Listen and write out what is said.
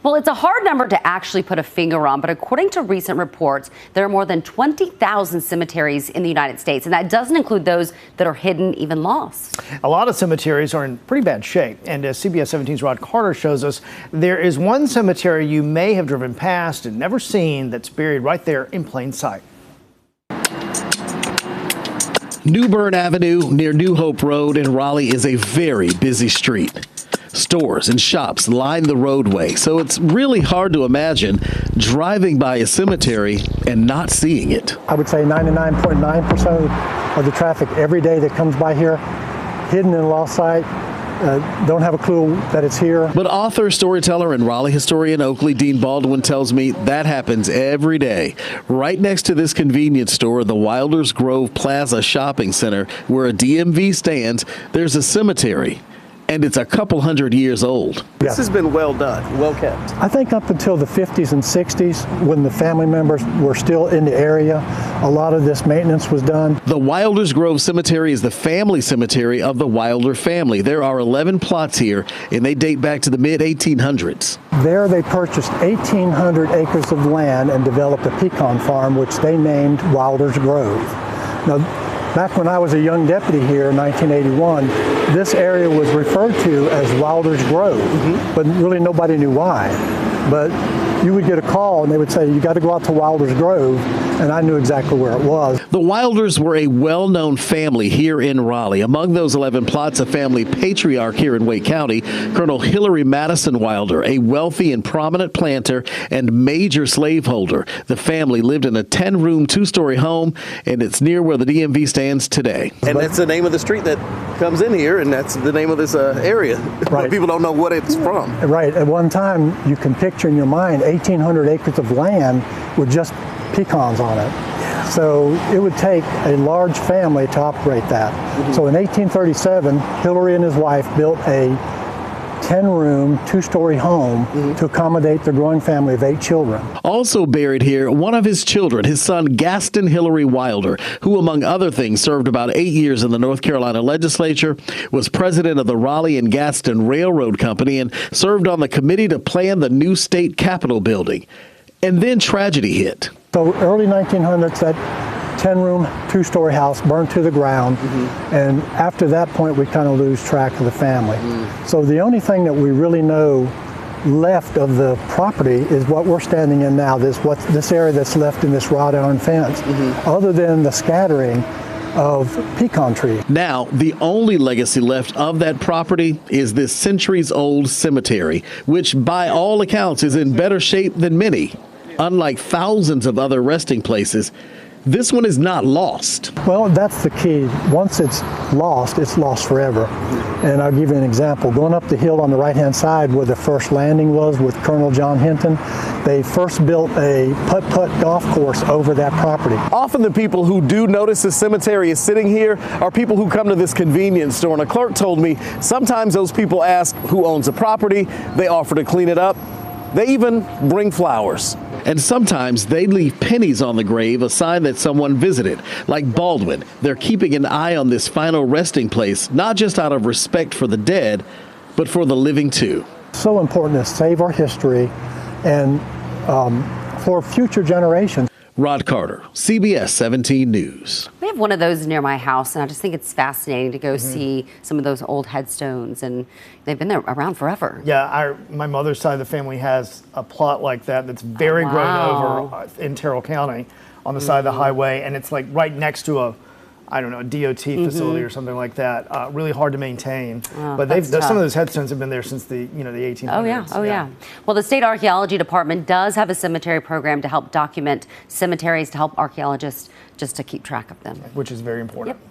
Well, it's a hard number to actually put a finger on, but according to recent reports, there are more than 20,000 cemeteries in the United States, and that doesn't include those that are hidden, even lost. A lot of cemeteries are in pretty bad shape, and as CBS 17's Rod Carter shows us, there is one cemetery you may have driven past and never seen that's buried right there in plain sight. New Bern Avenue near New Hope Road in Raleigh is a very busy street. Stores and shops line the roadway, so it's really hard to imagine driving by a cemetery and not seeing it. I would say 99.9% of the traffic every day that comes by here, hidden in lost sight, don't have a clue that it's here. But author, storyteller, and Raleigh historian Oakley Dean Baldwin tells me that happens every day. Right next to this convenience store, the Wilders Grove Plaza Shopping Center, where a DMV stands, there's a cemetery. And it's a couple hundred years old. This has been well done, well kept. I think up until the 50s and 60s, when the family members were still in the area, a lot of this maintenance was done. The Wilders Grove Cemetery is the family cemetery of the Wilder family. There are 11 plots here, and they date back to the mid-1800s. There they purchased 1,800 acres of land and developed a pecan farm, which they named Wilders Grove. Now, back when I was a young deputy here in 1981, this area was referred to as Wilders Grove, but really nobody knew why. But you would get a call and they would say, you got to go out to Wilders Grove, and I knew exactly where it was. The Wilders were a well-known family here in Raleigh. Among those 11 plots, a family patriarch here in Wake County, Colonel Hillary Madison Wilder, a wealthy and prominent planter and major slaveholder. The family lived in a 10-room, 2-story home, and it's near where the DMV stands today. And that's the name of the street that comes in here, and that's the name of this area. Right. But people don't know what it's from. Right. At one time, you can picture in your mind 1,800 acres of land with just pecans on it. So it would take a large family to operate that. So in 1837, Hillary and his wife built a 10-room, 2-story home to accommodate the growing family of 8 children. Also buried here, one of his children, his son Gaston Hillary Wilder, who among other things served about 8 years in the North Carolina legislature, was president of the Raleigh and Gaston Railroad Company, and served on the committee to plan the new state capitol building. And then tragedy hit. So early 1900s, that 10-room, 2-story house burned to the ground, and after that point we kind of lose track of the family. So the only thing that we really know left of the property is what we're standing in now, this area that's left in this wrought iron fence, other than the scattering of pecan trees. Now, the only legacy left of that property is this centuries-old cemetery, which by all accounts is in better shape than many. Unlike thousands of other resting places, this one is not lost. Well, that's the key. Once it's lost forever. And I'll give you an example. Going up the hill on the right-hand side where the first landing was with Colonel John Hinton, they first built a putt-putt golf course over that property. Often the people who do notice the cemetery is sitting here are people who come to this convenience store. And a clerk told me sometimes those people ask who owns the property. They offer to clean it up. They even bring flowers. And sometimes they leave pennies on the grave, a sign that someone visited. Like Baldwin, they're keeping an eye on this final resting place, not just out of respect for the dead, but for the living too. So important to save our history and for future generations. Rod Carter, CBS 17 News. We have one of those near my house, and I just think it's fascinating to go see some of those old headstones, and they've been there around forever. Yeah, my mother's side of the family has a plot like that that's very grown over in Terrell County on the side of the highway, and it's like right next to a DOT facility or something like that. Really hard to maintain. But some of those headstones have been there since the 1800s. Oh yeah. Well, the state archaeology department does have a cemetery program to help document cemeteries, to help archaeologists just to keep track of them, which is very important. Yep.